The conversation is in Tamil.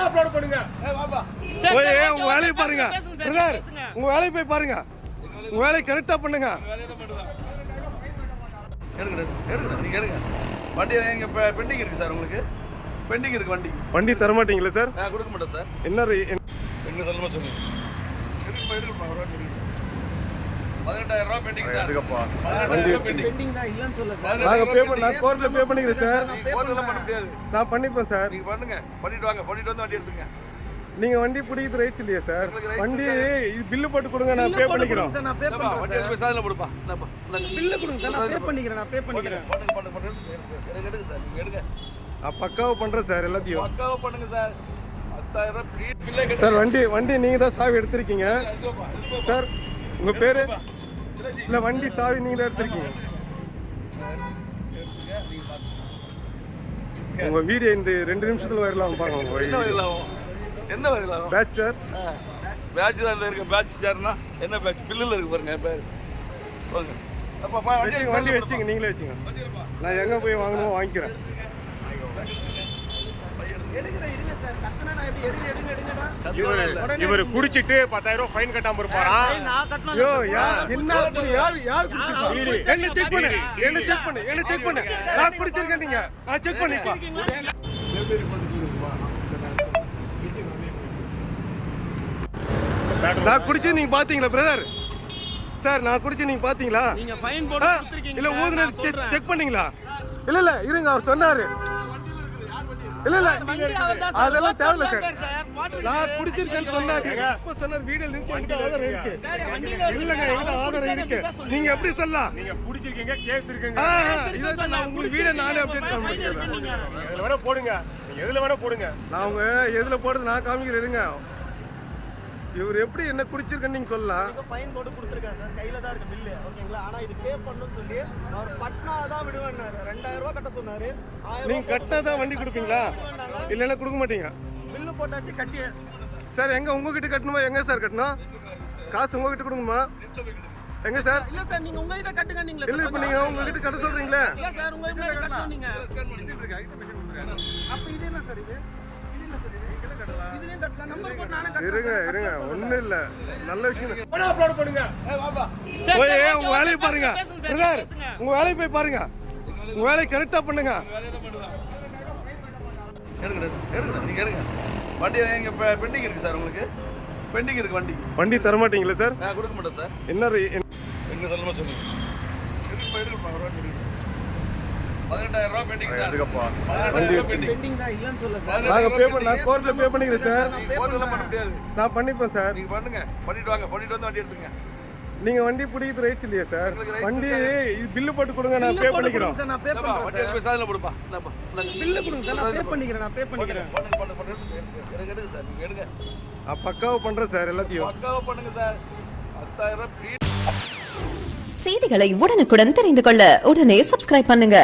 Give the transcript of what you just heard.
அப்லோட் பண்ணுங்க. உங்க வேலையை பாருங்க பிரதர், உங்க வேலையை போய் பாருங்க, உங்க வேலையை கரெக்டா பண்ணுங்க. எடுங்க வண்டி எங்க பெண்டிங் இருக்கு சார், உங்களுக்கு பெண்டிங் இருக்கு வண்டி. வண்டி தர மாட்டீங்களா சார்? கொடுக்க மாட்டேன் சார். என்ன எங்க சொல்லுமா சொல்லுங்க. 18,000 ரூபாய் பெண்டிங் சார். எடுங்கப்பா. பெண்டிங் தான் இல்லன்னு சொல்ல சார். நான் கோர்ட்ல பே பண்ணிக்கிறேன் சார். கோர்ட்ல பண்ண முடியாது. நான் பண்ணிப்பேன் சார். நீங்க பண்ணுங்க, பண்ணிட்டு வாங்க, பண்ணிட்டு வந்து வண்டி எடுத்துங்க. நீங்க வண்டி பிடிக்கிறது ரைட்ஸ் இல்லையா சார்? வண்டி பில்லு போட்டு கொடுங்க, நான் பே பண்ணிக்கிறேன் சார். நான் பே பண்றேன். வண்டி எடுத்து சார்ல போடுப்பா. பில்ல கொடுங்க சார். நான் பே பண்ணிக்கிறேன். எடுங்க சார், நீங்க எடுங்க. நான் பக்காவா பண்றேன் சார், எல்லாத்தையும் பக்காவா பண்ணுங்க சார். 10,000 ரூபாய் ஃப்ரீ பில்லே கட்டு சார். வண்டி நீங்க தான் சாவி எடுத்திருக்கீங்க சார். உங்க பேரு இல்ல, வண்டி சாவி நீங்க தான் எடுத்திருக்கீங்க. உங்க வீடியோ இந்த 2 நிமிஷத்துல வரலாம் பாருங்க. என்ன வரலாம் பேட்ச் சார். பேட்ச் தான் இருக்கு. பேட்ச் சார்னா என்ன பேட்ச்? பில்லுல இருக்கு பாருங்க பேர். வாங்க அப்பா வண்டி வச்சுங்க, நீங்களே வச்சுங்க. நான் எங்க போய் வாங்கணுமோ வாங்கிக்கிறேன். இவர் குடிச்சிட்டு 10,000 ரூபாய் ஃபைன் கட்டாம இருப்பாரா? ஐயோ என்ன யார் குடிச்சிருக்கா? என்ன செக் பண்ணு. நான் குடிச்சிருக்கேன், நீங்க நான் செக் பண்ணிப்பா. நான் குடிச்சு நீங்க பாத்தீங்களா பிரதர்? சார் நான் குடிச்சு நீங்க பாத்தீங்களா? நீங்க ஃபைன் போட்டு கொடுத்திருக்கீங்க. இல்ல ஊதுனது செக் பண்ணீங்களா? இல்ல இருங்க, அவர் சொன்னாரு. இல்ல அதெல்லாம் தேவையில்ல சார். நான் குடிச்சிருக்கேன்னு சொன்னாரு. இப்ப சொன்னார் வீடியோ லிங்க் என்கிட்ட ஆதாரம் இருக்கு. இல்லங்க என்கிட்ட ஆதாரம் இருக்கு. நீங்க எப்படி சொல்லலாம்? நீங்க குடிச்சிருக்கீங்க, கேஸ் இருக்குங்க. இத நான் உங்களுக்கு வீடியோ நானே அப்டேட் காமிக்கிறேன். எதுல வேணா போடுங்க, நீங்க எதுல வேணா போடுங்க. நான் உங்க எதுல போடுறது நான் காமிக்கிறேன். இருங்க. இவர் எப்படி என்ன குடிச்சிருக்கன்னு நீங்க சொல்லலாம். ஃபைன் போட்டு கொடுத்திருக்காங்க சார். கையில தான் இருக்கு பில். ஓகேங்களா? ஆனா இது பே பண்ணனும்னு சொல்லி அவர் பட்னா தான் விடுவேன்னாரு. 2,000 ரூபாய் கட்ட சொன்னாரு. நீங்க கட்டாதான் வண்டி கொடுப்பீங்களா? இல்லன்னா கொடுக்க மாட்டீங்க. பில் போட்டாச்சு கட்டி. சார் எங்க உங்ககிட்ட கட்டணுமா? எங்க சார் கட்டணும்? காசு உங்ககிட்ட கொடுங்கம்மா. எங்க சார்? இல்ல சார், நீங்க உங்க கிட்ட கட்டுங்க. நீங்க இல்ல இப்ப நீங்க உங்ககிட்ட கட்ட சொல்றீங்களே. இல்ல சார், உங்க கிட்ட கட்டணும் நீங்க. அப்ப இது என்ன சார்? இது இதுலயும் கட்டலாம். நம்பர் போட்டு நானே கட்டுறேன். இருங்க ஒண்ணு இல்ல, நல்ல விஷயம். அப்லோட் பண்ணுங்க. உங்க வேலையை பாருங்க பிரதர், உங்க வேலையை போய் பாருங்க, உங்க வேலையை கரெக்டா பண்ணுங்க. எடுங்க வண்டி எங்க பெண்டிங் இருக்கு சார், உங்களுக்கு பெண்டிங் இருக்கு வண்டி. வண்டி தர மாட்டீங்களா சார்? கொடுக்க மாட்டேன் சார். என்ன எங்க சொல்லுமா சொல்லுங்க. 18,000 ரூபாய் பெண்டிங் சார். எடுங்கப்பா. பெண்டிங் தான் இல்லன்னு சொல்ல சார். நான் கோர்ட்ல பே பண்ணிக்கிறேன் சார். கோர்ட்ல பண்ண முடியாது. நான் பண்ணிப்பேன் சார். நீங்க பண்ணுங்க, பண்ணிட்டு வாங்க, பண்ணிட்டு வந்து வண்டி எடுத்துங்க. நீங்க வண்டி பிடிக்கிறது ரைட்ஸ் இல்லையா சார்? வண்டி பில்லு போட்டு கொடுங்க, நான் பே பண்ணிக்கிறேன். சார். நான் பே பண்றேன். வண்டி எடுத்து சார்ல போடுப்பா. பில்ல கொடுங்க சார். நான் பே பண்ணிக்கிறேன். எடுங்க சார், நீங்க எடுங்க. பக்காவா பண்றேன் சார், எல்லாத்தையும் பக்காவா பண்ணுங்க சார். 10,000 ரூபாய் ஃப்ரீ. செய்திகளை உடனுக்குடன் தெரிந்து கொள்ள உடனே சப்ஸ்கிரைப் பண்ணுங்க.